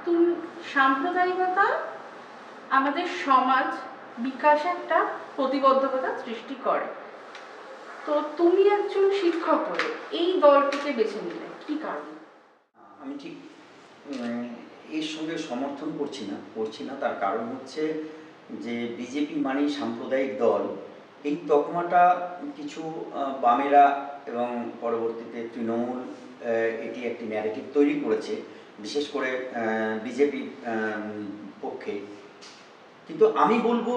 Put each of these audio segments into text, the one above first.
তুমি সাম্প্রদায়িকতা আমাদের সমাজ বিকাশে একটা প্রতিবদ্ধকতা সৃষ্টি করে। তো তুমি একজন শিক্ষক হয়ে এই দলটিকে বেছে নিলে কি কারণ? আমি ঠিক এর সঙ্গে সমর্থন করছি না। তার কারণ হচ্ছে যে বিজেপি মানেই সাম্প্রদায়িক দল, এই তকমাটা কিছু বামেরা এবং পরবর্তীতে তৃণমূল এটি একটি ন্যারেটিভ তৈরি করেছে, বিশেষ করে বিজেপির পক্ষে। কিন্তু আমি বলবো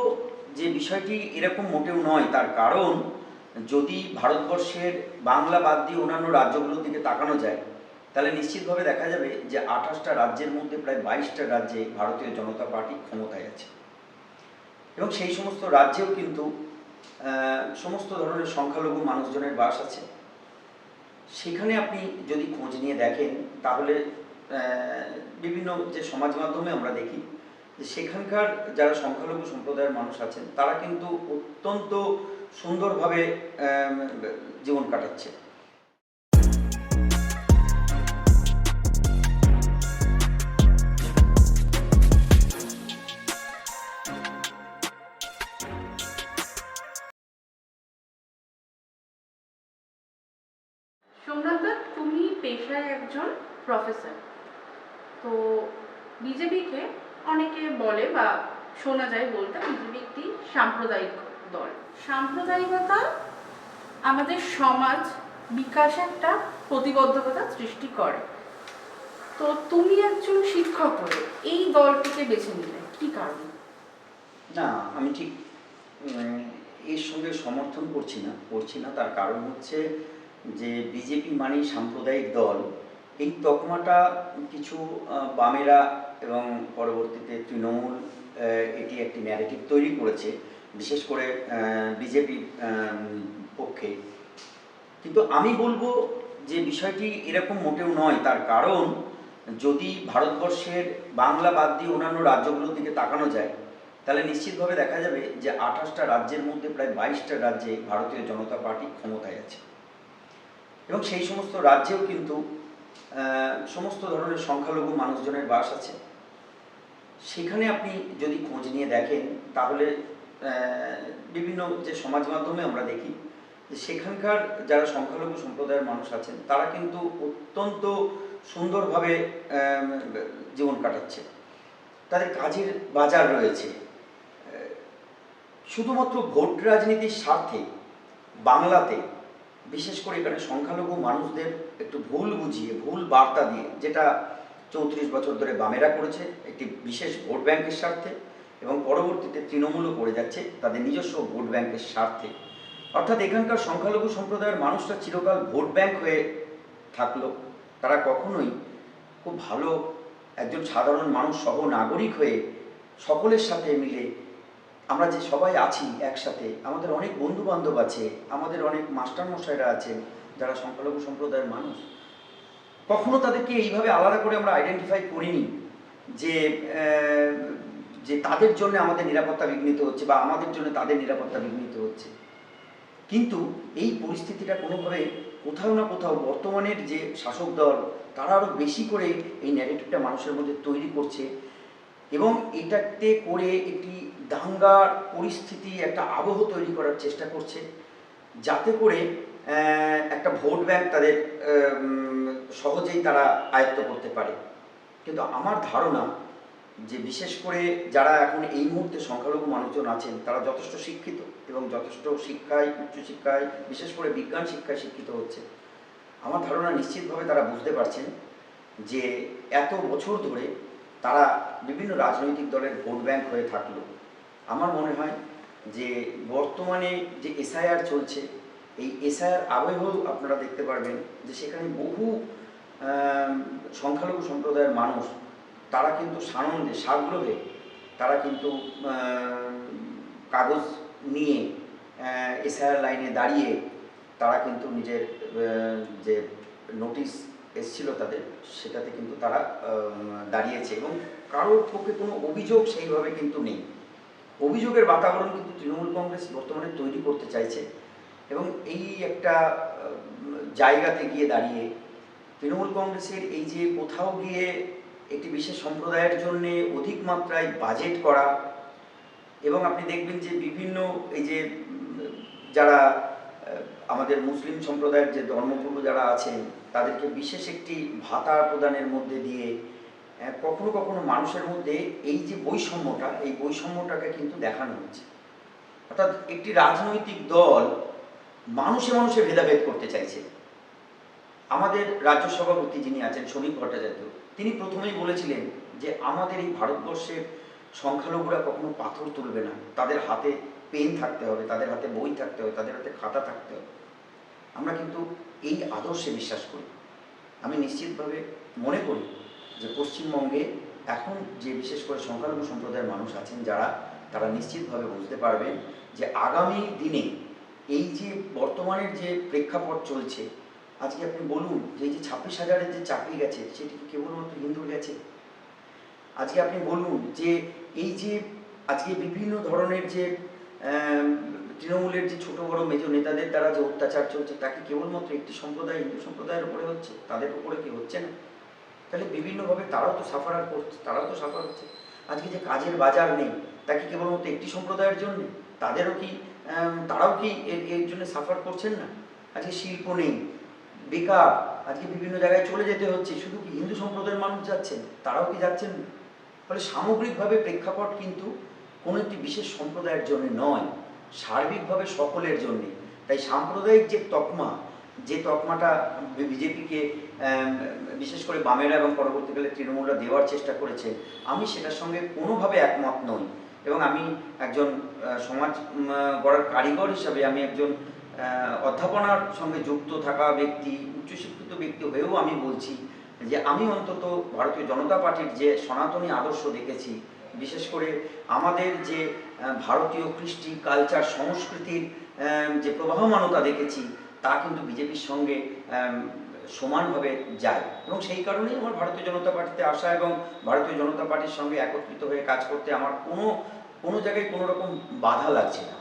যে বিষয়টি এরকম মোটেও নয়। তার কারণ যদি ভারতবর্ষের বাংলা বাদ দিয়ে অন্যান্য রাজ্যগুলোর দিকে তাকানো যায়, তাহলে নিশ্চিতভাবে দেখা যাবে যে 28টা রাজ্যের মধ্যে প্রায় 22টা রাজ্যে ভারতীয় জনতা পার্টি ক্ষমতায় আছে, এবং সেই সমস্ত রাজ্যেও কিন্তু সমস্ত ধরনের সংখ্যালঘু মানুষজনের বাস আছে। সেখানে আপনি যদি খোঁজ নিয়ে দেখেন, তাহলে বিভিন্ন যে সমাজ মাধ্যমে আমরা দেখি যে সেখানকার যারা সংখ্যালঘু সম্প্রদায়ের মানুষ আছেন, তারা কিন্তু অত্যন্ত সুন্দরভাবে জীবন কাটাচ্ছে। সোমনাথ, তুমি পেশায় একজন প্রফেসর। তো বিজেপিকে অনেকে বলে বা শোনা যায় বলতে, বিজেপি একটি সাম্প্রদায়িক দল। সাম্প্রদায়িকতা আমাদের সমাজ বিকাশে একটা প্রতিবদ্ধকতা সৃষ্টি করে। তো তুমি একজন শিক্ষক হয়ে এই দলটিকে বেছে নিলে কি কারণ? না, আমি ঠিক এর সঙ্গে সমর্থন করছি না। তার কারণ হচ্ছে যে বিজেপি মানেই সাম্প্রদায়িক দল, এই তকমাটা কিছু বামেরা এবং পরবর্তীতে তৃণমূল এটি একটি ন্যারেটিভ তৈরি করেছে, বিশেষ করে বিজেপির পক্ষে। কিন্তু আমি বলবো যে বিষয়টি এরকম মোটেও নয়। তার কারণ যদি ভারতবর্ষের বাংলা বাদ দিয়ে অন্যান্য রাজ্যগুলোর দিকে তাকানো যায়, তাহলে নিশ্চিতভাবে দেখা যাবে যে 28টা রাজ্যের মধ্যে প্রায় 22টা রাজ্যে ভারতীয় জনতা পার্টি ক্ষমতায় আছে, এবং সেই সমস্ত রাজ্যেও কিন্তু সমস্ত ধরনের সংখ্যালঘু মানুষজনের বাস আছে। সেখানে আপনি যদি খোঁজ নিয়ে দেখেন, তাহলে বিভিন্ন যে সমাজ মাধ্যমে আমরা দেখি যে সেখানকার যারা সংখ্যালঘু সম্প্রদায়ের মানুষ আছেন, তারা কিন্তু অত্যন্ত সুন্দরভাবে জীবন কাটাচ্ছে। তাদের কাজের বাজার রয়েছে। শুধুমাত্র ভোট রাজনীতির স্বার্থে বাংলাতে, বিশেষ করে এখানে সংখ্যালঘু মানুষদের একটু ভুল বুঝিয়ে, ভুল বার্তা দিয়ে, যেটা 34 বছর ধরে বামেরা করেছে একটি বিশেষ ভোট ব্যাংকের স্বার্থে, এবং পরবর্তীতে তৃণমূলও করে যাচ্ছে তাদের নিজস্ব ভোট ব্যাংকের স্বার্থে। অর্থাৎ এখানকার সংখ্যালঘু সম্প্রদায়ের মানুষরা চিরকাল ভোট ব্যাংক হয়ে থাকলো, তারা কখনোই খুব ভালো একজন সাধারণ মানুষ সহ নাগরিক হয়ে সকলের সাথে মিলে, আমরা যে সবাই আছি একসাথে, আমাদের অনেক বন্ধু বান্ধব আছে, আমাদের অনেক মাস্টারমশাইরা আছেন যারা সংখ্যালঘু সম্প্রদায়ের মানুষ, কখনো তাদেরকে এইভাবে আলাদা করে আমরা আইডেন্টিফাই করিনি যে যে তাদের জন্য আমাদের নিরাপত্তা বিঘ্নিত হচ্ছে বা আমাদের জন্য তাদের নিরাপত্তা বিঘ্নিত হচ্ছে। কিন্তু এই পরিস্থিতিটা কোনোভাবে কোথাও না কোথাও বর্তমানের যে শাসক দল, তারা আরও বেশি করে এই ন্যারেটিভটা মানুষের মধ্যে তৈরি করছে, এবং এটাতে করে একটি দাঙ্গার পরিস্থিতি, একটা আবহ তৈরি করার চেষ্টা করছে, যাতে করে একটা ভোট ব্যাংক তাদের সহজেই তারা আয়ত্ত করতে পারে। কিন্তু আমার ধারণা যে বিশেষ করে যারা এখন এই মুহূর্তে সংখ্যালঘু মানুষজন আছেন, তারা যথেষ্ট শিক্ষিত এবং যথেষ্ট শিক্ষায়, উচ্চশিক্ষায়, বিশেষ করে বিজ্ঞান শিক্ষায় শিক্ষিত হচ্ছে। আমার ধারণা নিশ্চিতভাবে তারা বুঝতে পারছেন যে এত বছর ধরে তারা বিভিন্ন রাজনৈতিক দলের ভোট ব্যাংক হয়ে থাকলো। আমার মনে হয় যে বর্তমানে যে এসআইআর চলছে, এই এসআইআর আবহেও আপনারা দেখতে পারবেন যে সেখানে বহু সংখ্যালঘু সম্প্রদায়ের মানুষ, তারা কিন্তু সানন্দে, সাগ্রহে তারা কিন্তু কাগজ নিয়ে এসআইআর লাইনে দাঁড়িয়ে তারা কিন্তু নিজের যে নোটিশ এসেছিল তাদের, সেটাতে কিন্তু তারা দাঁড়িয়েছে, এবং কারোর পক্ষে কোনো অভিযোগ সেইভাবে কিন্তু নেই। অভিযোগের বাতাবরণ কিন্তু তৃণমূল কংগ্রেস বর্তমানে তৈরি করতে চাইছে, এবং এই একটা জায়গাতে গিয়ে দাঁড়িয়ে তৃণমূল কংগ্রেসের এই যে কোথাও গিয়ে একটি বিশেষ সম্প্রদায়ের জন্য অধিক মাত্রায় বাজেট করা, এবং আপনি দেখবেন যে বিভিন্ন এই যে যারা আমাদের মুসলিম সম্প্রদায়ের যে ধর্মগুরু যারা আছেন তাদেরকে বিশেষ একটি ভাতা প্রদানের মধ্যে দিয়ে কখনো কখনো মানুষের মধ্যে এই যে বৈষম্যটা, এই বৈষম্যটাকে কিন্তু দেখানো হচ্ছে। অর্থাৎ একটি রাজনৈতিক দল মানুষে মানুষে ভেদাভেদ করতে চাইছে। আমাদের রাজ্য সভাপতি যিনি আছেন শ্রমিক ভট্টাচার্য, তিনি প্রথমেই বলেছিলেন যে আমাদের এই ভারতবর্ষের সংখ্যালঘুরা কখনো পাথর তুলবে না, তাদের হাতে পেন থাকতে হবে, তাদের হাতে বই থাকতে হবে, তাদের হাতে খাতা থাকতে হবে। আমরা কিন্তু এই আদর্শে বিশ্বাস করি। আমি নিশ্চিতভাবে মনে করি যে পশ্চিমবঙ্গে এখন যে বিশেষ করে সংখ্যালঘু সম্প্রদায়ের মানুষ আছেন যারা, তারা নিশ্চিতভাবে বুঝতে পারবেন যে আগামী দিনে এই যে বর্তমানের যে প্রেক্ষাপট চলছে, আজকে আপনি বলুন যে এই যে 26,000-এর যে চাকরি গেছে সেটি কি কেবলমাত্র হিন্দুর গেছে? আজকে আপনি বলুন যে এই যে আজকে বিভিন্ন ধরনের যে তৃণমূলের যে ছোট বড় মেজর নেতাদের দ্বারা যে অত্যাচার চলছে, তা কি কেবলমাত্র একটি সম্প্রদায় হিন্দু সম্প্রদায়ের উপরে হচ্ছে? তাদের উপরে কি হচ্ছে না? তাহলে বিভিন্নভাবে তারাও তো সাফার করছে, তারাও তো সাফার হচ্ছে। আজকে যে কাজের বাজার নেই, তা কি কেবলমাত্র একটি সম্প্রদায়ের জন্য? তাদেরও কি তারাও কি এর জন্য সাফার করছেন না? আজকে শিল্প নেই, বেকার, আজকে বিভিন্ন জায়গায় চলে যেতে হচ্ছে, শুধু কি হিন্দু সম্প্রদায়ের মানুষ যাচ্ছেন? তারাও কি যাচ্ছেন না? ফলে সামগ্রিকভাবে প্রেক্ষাপট কিন্তু কোনো একটি বিশেষ সম্প্রদায়ের জন্য নয়, সার্বিকভাবে সকলের জন্যে। তাই সাম্প্রদায়িক যে তকমা, যে তকমাটা বিজেপিকে বিশেষ করে বামেরা এবং পরবর্তীকালে তৃণমূলরা দেওয়ার চেষ্টা করেছে, আমি সেটার সঙ্গে কোনোভাবে একমত নই। এবং আমি একজন সমাজ গড়ার কারিগর হিসাবে, আমি একজন অধ্যাপনার সঙ্গে যুক্ত থাকা ব্যক্তি, উচ্চশিক্ষিত ব্যক্তি হয়েও আমি বলছি যে আমি অন্তত ভারতীয় জনতা পার্টির যে সনাতনী আদর্শ দেখেছি, বিশেষ করে আমাদের যে ভারতীয় কৃষ্টি কালচার সংস্কৃতির যে প্রবাহমানতা দেখেছি, তা কিন্তু বিজেপির সঙ্গে সমানভাবে যায়। এবং সেই কারণেই আমার ভারতীয় জনতা পার্টিতে আসা এবং ভারতীয় জনতা পার্টির সঙ্গে একত্রিত হয়ে কাজ করতে আমার কোনো জায়গায় কোনো রকম বাধা লাগছে না।